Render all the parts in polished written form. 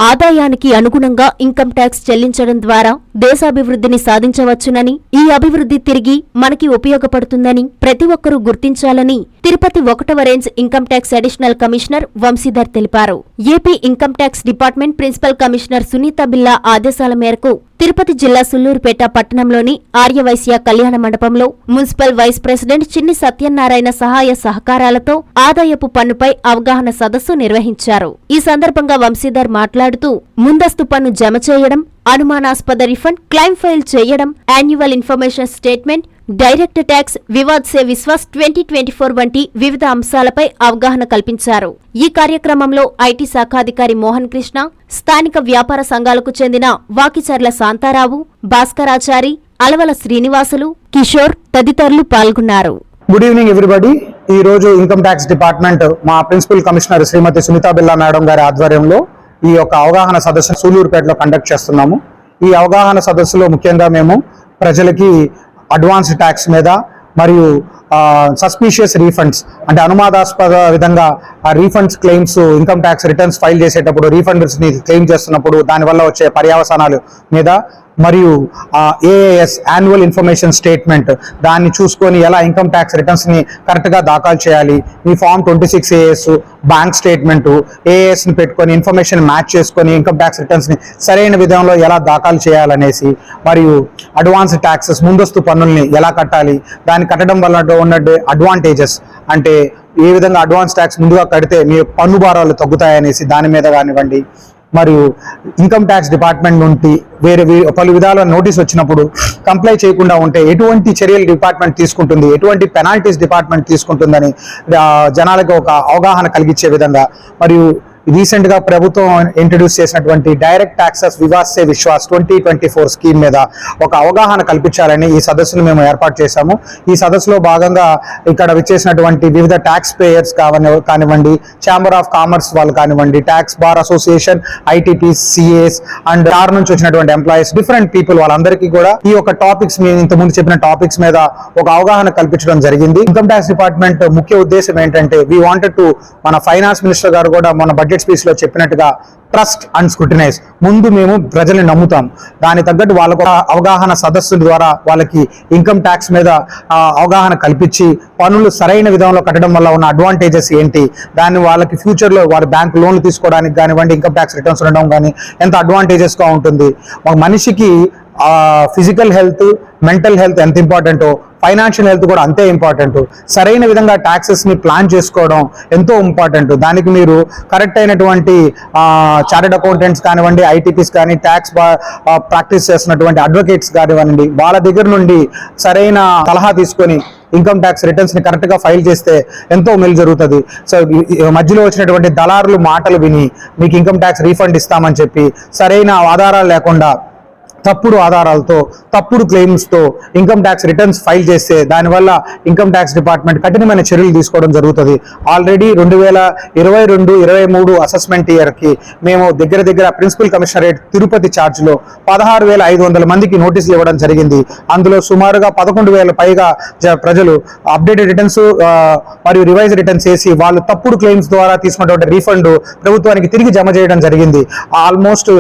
ఆదాయానికి అనుగుణంగా income tax చెల్లించడం ద్వారా దేశాభివృద్ధిని సాధించవచ్చునని, ఈ అభివృద్ధి తిరిగి మనకి ఉపయోగపడుతుందని ప్రతి ఒక్కరూ గుర్తించాలని తిరుపతి 1వ range income tax additional commissioner Vamsidhar తెలిపారు. AP income tax department principal commissioner Sunitha Billa ఆదేశాల మేరకు తిరుపతి జిల్లా సుళ్లూరుపేట పట్టణంలోని ఆర్యవైశ్య కళ్యాణ మండపంలో మున్సిపల్ వైస్ ప్రెసిడెంట్ చిన్ని సత్యనారాయణ సహాయ సహకారాలతో ఆదాయపు పన్నుపై అవగాహన సదస్సు నిర్వహించారు. ఈ సందర్భంగా వంశీధర్ మాట్లాడుతూ ముందస్తు పన్ను జమ చేయడం, అనుమానాస్పద రిఫండ్ క్లెయిమ్ ఫైల్ చేయడం, annual information statement, direct tax, Vivad se Vishwas 2024 వంటి వివిధ అంశాలపై అవగాహన కల్పించారు. ఈ కార్యక్రమంలో ఐటీ శాఖాధికారి మోహన్ కృష్ణ, స్థానిక వ్యాపార సంఘాలకు చెందిన వాకిచర్ల శాంతారావు, భాస్కరాచారి, అలవల శ్రీనివాసులు, కిషోర్ తదితరులు పాల్గొన్నారు. Good evening everybody. ఈ రోజు ఇన్కమ్ ట్యాక్స్ డిపార్ట్మెంట్ మా ప్రిన్సిపల్ కమిషనర్ శ్రీమతి సునీత బిల్లా మేడం గారి ఆధ్వర్యంలో ఈ యొక్క అవగాహన సదస్సు సూళ్లూరుపేటలో కండక్ట్ చేస్తున్నాము. ఈ అవగాహన సదస్సులో ముఖ్యంగా మేము ప్రజలకి అడ్వాన్స్ ట్యాక్స్ మీద మరియు సస్పీషియస్ రీఫండ్స్ అంటే అనుమానాస్పద విధంగా refunds claims, income tax returns file చేసేటప్పుడు రీఫండ్స్ని క్లెయిమ్ చేస్తున్నప్పుడు దానివల్ల వచ్చే పర్యవసానాలు మీద మరియు ఏఏఎస్ యాన్యువల్ ఇన్ఫర్మేషన్ స్టేట్మెంట్ దాన్ని చూసుకొని ఎలా ఇన్కమ్ ట్యాక్స్ రిటర్న్స్ని కరెక్ట్గా దాఖలు చేయాలి, మీ ఫామ్ 26 ఏఎస్ బ్యాంక్ స్టేట్మెంట్ ఏఎస్ని పెట్టుకొని ఇన్ఫర్మేషన్ మ్యాచ్ చేసుకొని ఇన్కమ్ ట్యాక్స్ రిటర్న్స్ని సరైన విధంలో ఎలా దాఖలు చేయాలనేసి, మరియు అడ్వాన్స్ ట్యాక్సెస్ ముందస్తు పన్నుల్ని ఎలా కట్టాలి, దాన్ని కట్టడం వల్ల ఉన్న అడ్వాంటేజెస్ అంటే ఏ విధంగా అడ్వాన్స్ ట్యాక్స్ ముందుగా కడితే మీ పన్ను భారాలు తగ్గుతాయనేసి దాని మీద కానివ్వండి, మరియు ఇన్కమ్ ట్యాక్స్ డిపార్ట్మెంట్ నుండి వేరే పలు విధాల నోటీస్ వచ్చినప్పుడు కంప్లై చేయకుండా ఉంటే ఎటువంటి చర్యలు డిపార్ట్మెంట్ తీసుకుంటుంది, ఎటువంటి పెనాల్టీస్ డిపార్ట్మెంట్ తీసుకుంటుందని జనాలకు ఒక అవగాహన కలిగించే విధంగా, మరియు రీసెంట్ గా ప్రభుత్వం ఇంట్రడ్యూస్ చేసినటువంటి direct taxes Vivad se Vishwas 2024 scheme మీద ఒక అవగాహన కల్పించాలని ఈ సదస్సును మేము ఏర్పాటు చేశాము. ఈ సదస్సులో భాగంగా ఇక్కడ విచ్చేసినటువంటి వివిధ ట్యాక్స్ పేయర్స్ కానివ్వండి, ఛాంబర్ ఆఫ్ కామర్స్ వాళ్ళు కానివ్వండి, tax bar association, ITP, CAS and R నుంచి వచ్చినటువంటి ఎంప్లాయీస్, డిఫరెంట్ పీపుల్ వాళ్ళందరికీ కూడా ఈ యొక్క టాపిక్స్ మీద ఇంతకుముందు చెప్పిన టాపిక్స్ మీద ఒక అవగాహన కల్పించడం జరిగింది. ఇన్కమ్ ట్యాక్స్ డిపార్ట్మెంట్ ముఖ్య ఉద్దేశం ఏంటంటే వి వాంటెడ్ టు, మన ఫైనాన్స్ మినిస్టర్ గారు కూడా మన బడ్జెట్ స్పీచ్ లో చెప్పినట్టుగా ట్రస్ట్ అండ్ స్క్రూటినైజ్, ముందు మేము ప్రజల్ని నమ్ముతాం, దాని తగ్గట్టు వాళ్ళకు అవగాహన సదస్సు ద్వారా వాళ్ళకి ఇన్కమ్ ట్యాక్స్ మీద అవగాహన కల్పించి పన్నులు సరైన విధంలో కట్టడం వల్ల ఉన్న అడ్వాంటేజెస్ ఏంటి, దాన్ని వాళ్ళకి ఫ్యూచర్లో వారి బ్యాంక్ లోన్లు తీసుకోవడానికి కానివ్వండి, ఇన్కమ్ ట్యాక్స్ రిటర్న్స్ ఉండడం కానీ ఎంత అడ్వాంటేజెస్గా ఉంటుంది, ఒక మనిషికి ఫిజికల్ హెల్త్, మెంటల్ హెల్త్ ఎంత ఇంపార్టెంటో ఫైనాన్షియల్ హెల్త్ కూడా అంతే ఇంపార్టెంట్. సరైన విధంగా ట్యాక్సెస్ని ప్లాన్ చేసుకోవడం ఎంతో ఇంపార్టెంట్. దానికి మీరు కరెక్ట్ అయినటువంటి చార్టెడ్ అకౌంటెంట్స్ కానివ్వండి, ఐటీపీస్ కానీ, ట్యాక్స్ ప్రాక్టీస్ చేస్తున్నటువంటి అడ్వకేట్స్ కానివ్వండి, వాళ్ళ దగ్గర నుండి సరైన సలహా తీసుకొని ఇన్కమ్ ట్యాక్స్ రిటర్న్స్ని కరెక్ట్గా ఫైల్ చేస్తే ఎంతో మేలు జరుగుతుంది. సో మధ్యలో వచ్చినటువంటి దళారులు మాటలు విని మీకు ఇన్కమ్ ట్యాక్స్ రీఫండ్ ఇస్తామని చెప్పి సరైన ఆధారాలు లేకుండా తప్పుడు ఆధారాలతో, తప్పుడు క్లెయిమ్స్తో ఇన్కమ్ ట్యాక్స్ రిటర్న్స్ ఫైల్ చేస్తే దానివల్ల ఇన్కమ్ ట్యాక్స్ డిపార్ట్మెంట్ కఠినమైన చర్యలు తీసుకోవడం జరుగుతుంది. ఆల్రెడీ 2022-23 అసెస్మెంట్ ఇయర్కి మేము దగ్గర ప్రిన్సిపల్ కమిషనరేట్ తిరుపతి ఛార్జ్లో 16,500 మందికి నోటీసులు ఇవ్వడం జరిగింది. అందులో సుమారుగా 11,000 పైగా ప్రజలు అప్డేటెడ్ రిటర్న్స్ మరియు రివైజ్ రిటర్న్స్ చేసి వాళ్ళు తప్పుడు క్లెయిమ్స్ ద్వారా తీసుకున్నటువంటి రీఫండ్ ప్రభుత్వానికి తిరిగి జమ చేయడం జరిగింది. Almost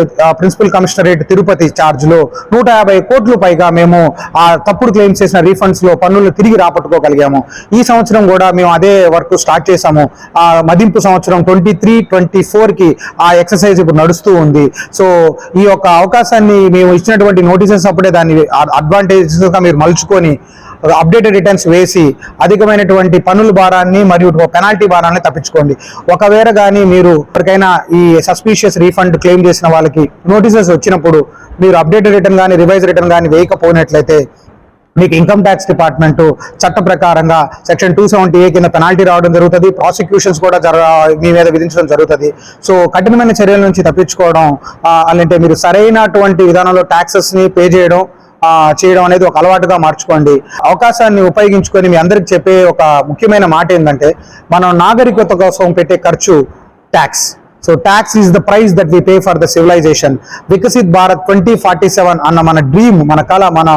principal commissionerate Tirupati charge 150 కోట్లు పైగా మేము ఆ తప్పుడు క్లెయిమ్స్ చేసిన రీఫండ్స్ లో పన్నులు తిరిగి రాబట్టుకోగలిగాము. ఈ సంవత్సరం కూడా మేము అదే వర్క్ స్టార్ట్ చేశాము. ఆ మదింపు సంవత్సరం 23-24 కి ఆ ఎక్సర్సైజ్ ఇప్పుడు నడుస్తూ ఉంది. సో ఈ యొక్క అవకాశాన్ని మేము ఇచ్చినటువంటి నోటీసెస్ అప్పుడే దాన్ని అడ్వాంటేజెస్ గా మీరు మలుచుకొని అప్డేటెడ్ రిటర్న్స్ వేసి అధికమైనటువంటి పన్నుల భారాన్ని మరియు పెనాల్టీ భారాన్ని తప్పించుకోండి. ఒకవేళ కానీ మీరు ఎవరికైనా ఈ సస్పీషియస్ రీఫండ్ క్లెయిమ్ చేసిన వాళ్ళకి నోటీసెస్ వచ్చినప్పుడు మీరు అప్డేటెడ్ రిటర్న్ కానీ, రివైజ్ రిటర్న్ కానీ వేయకపోయినట్లయితే మీకు ఇన్కమ్ ట్యాక్స్ డిపార్ట్మెంట్ చట్ట ప్రకారంగా సెక్షన్ 270A కింద పెనాల్టీ రావడం జరుగుతుంది. ప్రాసిక్యూషన్స్ కూడా మీ మీద విధించడం జరుగుతుంది. సో కఠినమైన చర్యల నుంచి తప్పించుకోవడం అంటే మీరు సరైనటువంటి విధానంలో ట్యాక్సెస్ని పే చేయడం అనేది ఒక అలవాటుగా మార్చుకోండి. అవకాశాన్ని ఉపయోగించుకొని మీ అందరికి చెప్పే ఒక ముఖ్యమైన మాట ఏంటంటే, మనం నాగరికత కోసం పెట్టే ఖర్చు tax, so tax is the price that we pay for the civilization. Viksit Bharat 2047 అన్న మన డ్రీమ్, మన కళ, మన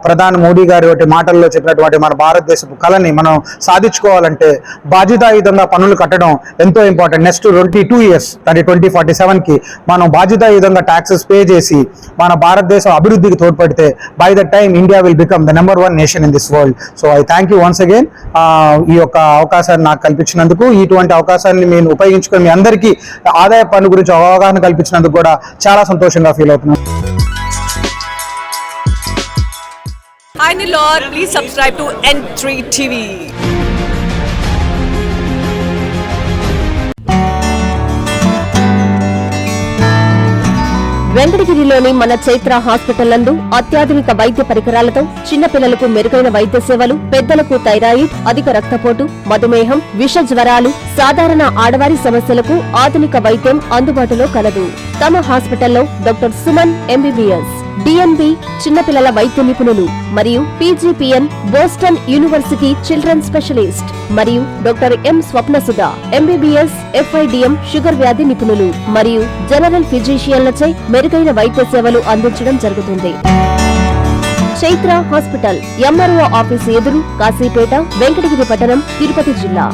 ప్రధాని మోడీ గారి మాటల్లో చెప్పినటువంటి మన భారతదేశపు కళని మనం సాధించుకోవాలంటే బాధ్యతాయుతంగా పన్నులు కట్టడం ఎంతో ఇంపార్టెంట్. నెక్స్ట్ 22 years అంటే 2047కి మనం బాధ్యతాయుతంగా ట్యాక్సెస్ పే చేసి మన భారతదేశం అభివృద్ధికి తోడ్పడితే by the time India will become the number 1 nation in this world. So I thank you once again ఈ యొక్క అవకాశాన్ని నాకు కల్పించినందుకు. ఇటువంటి అవకాశాన్ని నేను ఉపయోగించుకొని మీ అందరికీ ఆదాయ పన్ను గురించి అవగాహన కల్పించినందుకు కూడా చాలా సంతోషంగా ఫీల్ అవుతున్నాను. Hi Nilor, please subscribe to N3 TV. వెంకటగిరిలోని మన చైత్ర హాస్పిటల్ నందు అత్యాధునిక వైద్య పరికరాలతో చిన్నపిల్లలకు మెరుగైన వైద్య సేవలు, పెద్దలకు థైరాయిడ్, అధిక రక్తపోటు, మధుమేహం, విష జ్వరాలు, సాధారణ ఆడవారి సమస్యలకు ఆధునిక వైద్యం అందుబాటులో కలదు. తమ హాస్పిటల్లో డాక్టర్ సుమన్ MBBS, DNB చిన్నపిల్లల వైద్య నిపుణులు మరియు PGPN Boston university children specialist మరియు doctor M Swapnasudha MBBS FIDM sugar వ్యాధి నిపుణులు మరియు జనరల్ ఫిజిషియన్లచే మెరుగైన వైద్య సేవలు అందించడం జరుగుతుంది. చైత్ర హాస్పిటల్ MRO ఆఫీస్ ఎదురు, కాశీపేట, వెంకటగిరి పట్టణం, తిరుపతి జిల్లా.